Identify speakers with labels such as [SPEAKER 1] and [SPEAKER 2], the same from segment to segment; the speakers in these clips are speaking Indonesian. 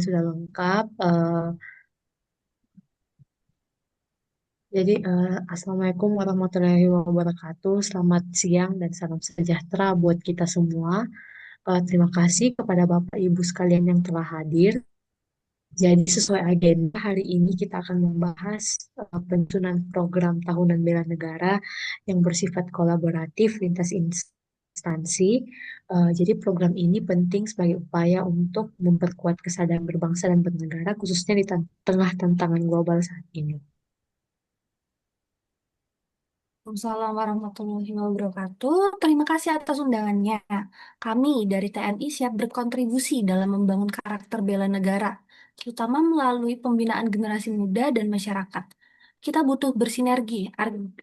[SPEAKER 1] sudah lengkap. Assalamualaikum warahmatullahi wabarakatuh. Selamat siang dan salam sejahtera buat kita semua. Terima kasih kepada Bapak Ibu sekalian yang telah hadir. Jadi sesuai agenda hari ini kita akan membahas penyusunan program tahunan bela negara yang bersifat kolaboratif lintas instansi. Jadi program ini penting sebagai upaya untuk memperkuat kesadaran berbangsa dan bernegara khususnya di tengah tantangan global saat ini.
[SPEAKER 2] Waalaikumsalam warahmatullahi wabarakatuh. Terima kasih atas undangannya. Kami dari TNI siap berkontribusi dalam membangun karakter bela negara, terutama melalui pembinaan generasi muda dan masyarakat. Kita butuh bersinergi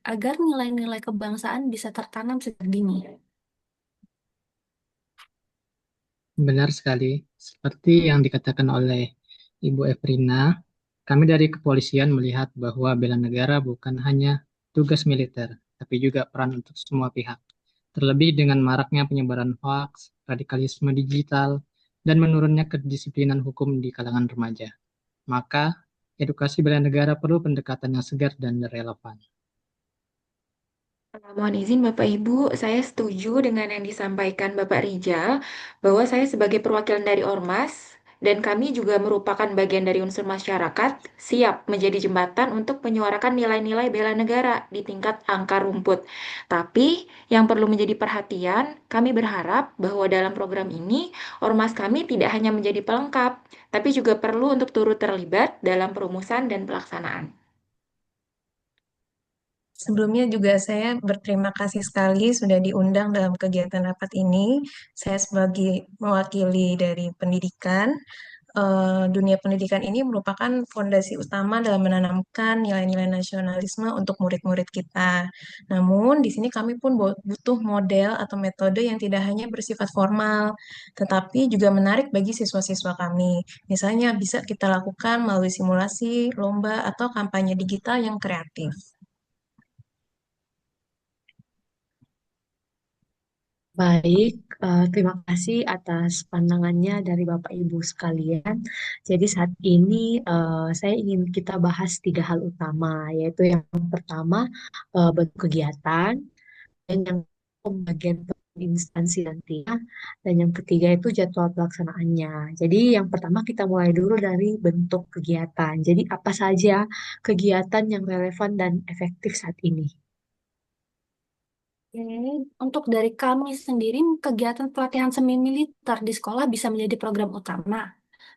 [SPEAKER 2] agar nilai-nilai kebangsaan bisa tertanam sejak dini.
[SPEAKER 3] Benar sekali, seperti yang dikatakan oleh Ibu Efrina, kami dari kepolisian melihat bahwa bela negara bukan hanya tugas militer, tapi juga peran untuk semua pihak. Terlebih dengan maraknya penyebaran hoaks, radikalisme digital, dan menurunnya kedisiplinan hukum di kalangan remaja. Maka, edukasi bela negara perlu pendekatan yang segar dan relevan.
[SPEAKER 4] Mohon izin Bapak Ibu, saya setuju dengan yang disampaikan Bapak Rijal bahwa saya sebagai perwakilan dari Ormas dan kami juga merupakan bagian dari unsur masyarakat siap menjadi jembatan untuk menyuarakan nilai-nilai bela negara di tingkat akar rumput. Tapi yang perlu menjadi perhatian, kami berharap bahwa dalam program ini Ormas kami tidak hanya menjadi pelengkap, tapi juga perlu untuk turut terlibat dalam perumusan dan pelaksanaan.
[SPEAKER 5] Sebelumnya juga saya berterima kasih sekali sudah diundang dalam kegiatan rapat ini. Saya sebagai mewakili dari pendidikan, dunia pendidikan ini merupakan fondasi utama dalam menanamkan nilai-nilai nasionalisme untuk murid-murid kita. Namun, di sini kami pun butuh model atau metode yang tidak hanya bersifat formal, tetapi juga menarik bagi siswa-siswa kami. Misalnya bisa kita lakukan melalui simulasi, lomba, atau kampanye digital yang kreatif.
[SPEAKER 1] Baik, terima kasih atas pandangannya dari Bapak Ibu sekalian. Jadi saat ini saya ingin kita bahas tiga hal utama, yaitu yang pertama bentuk kegiatan, dan yang pembagian instansi nantinya, dan yang ketiga itu jadwal pelaksanaannya. Jadi yang pertama kita mulai dulu dari bentuk kegiatan. Jadi apa saja kegiatan yang relevan dan efektif saat ini?
[SPEAKER 2] Oke, untuk dari kami sendiri, kegiatan pelatihan semi militer di sekolah bisa menjadi program utama.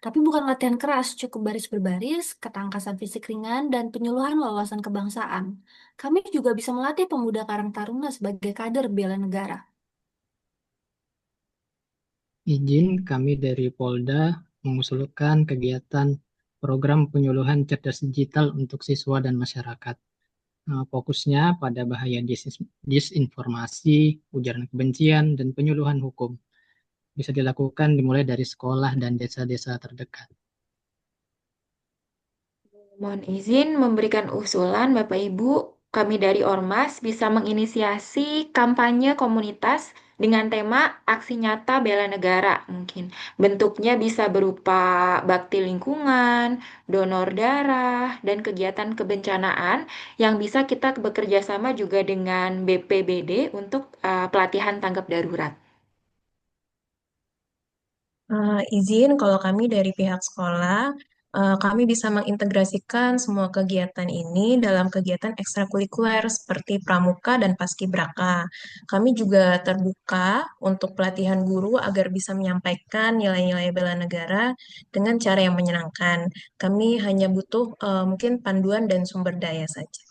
[SPEAKER 2] Tapi bukan latihan keras, cukup baris berbaris, ketangkasan fisik ringan, dan penyuluhan wawasan kebangsaan. Kami juga bisa melatih pemuda Karang Taruna sebagai kader bela negara.
[SPEAKER 3] Izin kami dari Polda mengusulkan kegiatan program penyuluhan cerdas digital untuk siswa dan masyarakat. Fokusnya pada bahaya disinformasi, ujaran kebencian, dan penyuluhan hukum. Bisa dilakukan dimulai dari sekolah dan desa-desa terdekat.
[SPEAKER 4] Mohon izin memberikan usulan Bapak Ibu, kami dari Ormas bisa menginisiasi kampanye komunitas dengan tema aksi nyata bela negara mungkin. Bentuknya bisa berupa bakti lingkungan, donor darah, dan kegiatan kebencanaan yang bisa kita bekerja sama juga dengan BPBD untuk pelatihan tanggap darurat.
[SPEAKER 5] Izin kalau kami dari pihak sekolah, kami bisa mengintegrasikan semua kegiatan ini dalam kegiatan ekstrakurikuler seperti pramuka dan paskibraka. Kami juga terbuka untuk pelatihan guru agar bisa menyampaikan nilai-nilai bela negara dengan cara yang menyenangkan. Kami hanya butuh mungkin panduan dan sumber daya saja.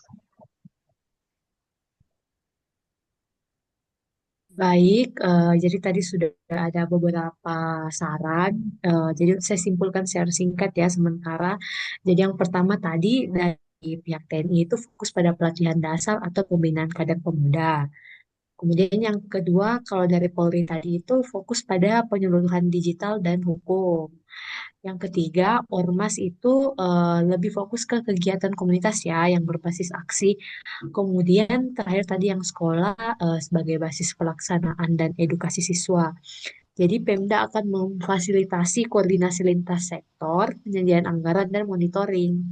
[SPEAKER 1] Baik, jadi tadi sudah ada beberapa saran. Jadi saya simpulkan secara singkat ya sementara. Jadi yang pertama tadi dari pihak TNI itu fokus pada pelatihan dasar atau pembinaan kader pemuda. Kemudian yang kedua, kalau dari Polri tadi itu fokus pada penyeluruhan digital dan hukum. Yang ketiga, Ormas itu lebih fokus ke kegiatan komunitas ya, yang berbasis aksi. Kemudian terakhir tadi yang sekolah sebagai basis pelaksanaan dan edukasi siswa. Jadi Pemda akan memfasilitasi koordinasi lintas sektor, penyajian anggaran, dan monitoring.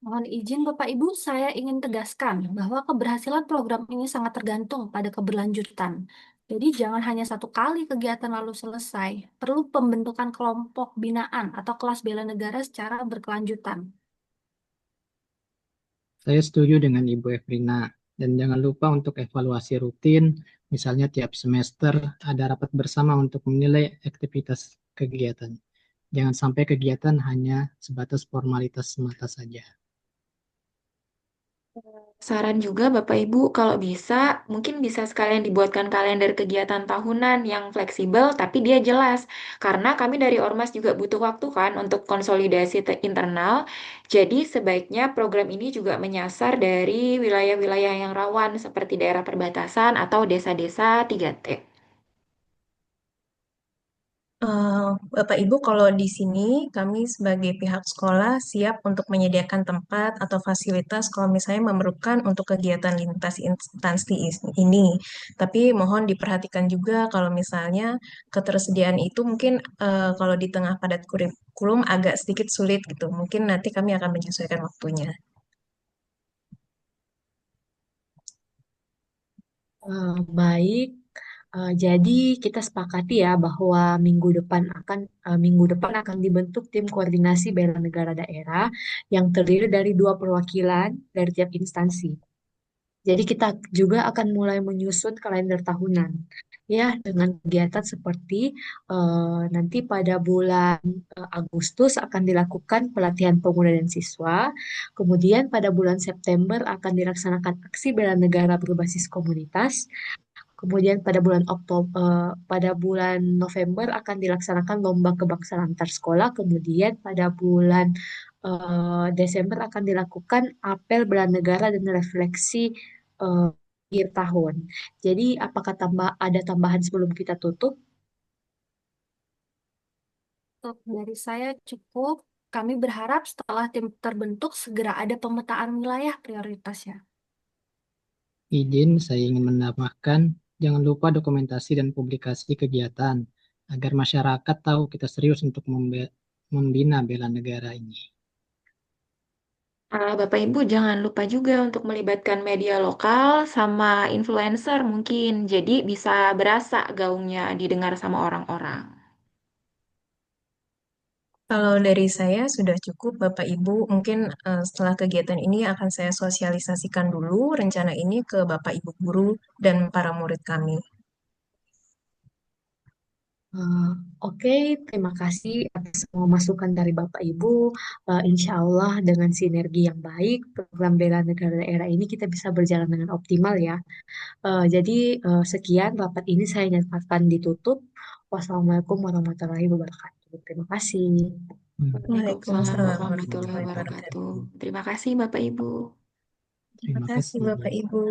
[SPEAKER 2] Mohon izin Bapak Ibu, saya ingin tegaskan bahwa keberhasilan program ini sangat tergantung pada keberlanjutan. Jadi jangan hanya satu kali kegiatan lalu selesai, perlu pembentukan kelompok binaan atau kelas bela negara secara berkelanjutan.
[SPEAKER 3] Saya setuju dengan Ibu Efrina. Dan jangan lupa untuk evaluasi rutin, misalnya tiap semester ada rapat bersama untuk menilai aktivitas kegiatan. Jangan sampai kegiatan hanya sebatas formalitas semata saja.
[SPEAKER 4] Saran juga Bapak Ibu, kalau bisa, mungkin bisa sekalian dibuatkan kalender kegiatan tahunan yang fleksibel, tapi dia jelas. Karena kami dari Ormas juga butuh waktu kan untuk konsolidasi internal. Jadi sebaiknya program ini juga menyasar dari wilayah-wilayah yang rawan seperti daerah perbatasan atau desa-desa 3T.
[SPEAKER 5] Bapak Ibu, kalau di sini kami sebagai pihak sekolah siap untuk menyediakan tempat atau fasilitas kalau misalnya memerlukan untuk kegiatan lintas instansi ini. Tapi mohon diperhatikan juga kalau misalnya ketersediaan itu mungkin kalau di tengah padat kurikulum agak sedikit sulit gitu. Mungkin nanti kami akan menyesuaikan waktunya.
[SPEAKER 1] Baik, jadi kita sepakati ya bahwa minggu depan akan dibentuk tim koordinasi bela negara daerah yang terdiri dari 2 perwakilan dari tiap instansi. Jadi kita juga akan mulai menyusun kalender tahunan ya dengan kegiatan seperti nanti pada bulan Agustus akan dilakukan pelatihan pemuda dan siswa. Kemudian pada bulan September akan dilaksanakan aksi bela negara berbasis komunitas. Kemudian pada bulan November akan dilaksanakan lomba kebangsaan antar sekolah. Kemudian pada bulan Desember akan dilakukan apel bela negara dan refleksi akhir tahun. Jadi apakah ada tambahan sebelum kita tutup?
[SPEAKER 2] Untuk dari saya cukup, kami berharap setelah tim terbentuk segera ada pemetaan wilayah prioritasnya.
[SPEAKER 3] Izin, saya ingin menambahkan, jangan lupa dokumentasi dan publikasi kegiatan, agar masyarakat tahu kita serius untuk membina bela negara ini.
[SPEAKER 4] Bapak Ibu jangan lupa juga untuk melibatkan media lokal sama influencer mungkin. Jadi bisa berasa gaungnya didengar sama orang-orang.
[SPEAKER 5] Kalau dari saya sudah cukup, Bapak Ibu. Mungkin setelah kegiatan ini akan saya sosialisasikan dulu rencana ini ke Bapak Ibu guru dan para murid kami.
[SPEAKER 1] Eh, Oke, terima kasih atas semua masukan dari Bapak Ibu. Insya Allah dengan sinergi yang baik, program bela negara daerah ini kita bisa berjalan dengan optimal ya. Jadi sekian rapat ini saya nyatakan ditutup. Wassalamualaikum warahmatullahi wabarakatuh. Terima kasih.
[SPEAKER 4] Waalaikumsalam
[SPEAKER 5] Waalaikumsalam
[SPEAKER 4] warahmatullahi
[SPEAKER 5] warahmatullahi
[SPEAKER 4] wabarakatuh.
[SPEAKER 5] wabarakatuh.
[SPEAKER 4] Terima kasih Bapak Ibu.
[SPEAKER 5] Terima
[SPEAKER 3] Terima
[SPEAKER 5] kasih
[SPEAKER 3] kasih.
[SPEAKER 5] Bapak Ibu.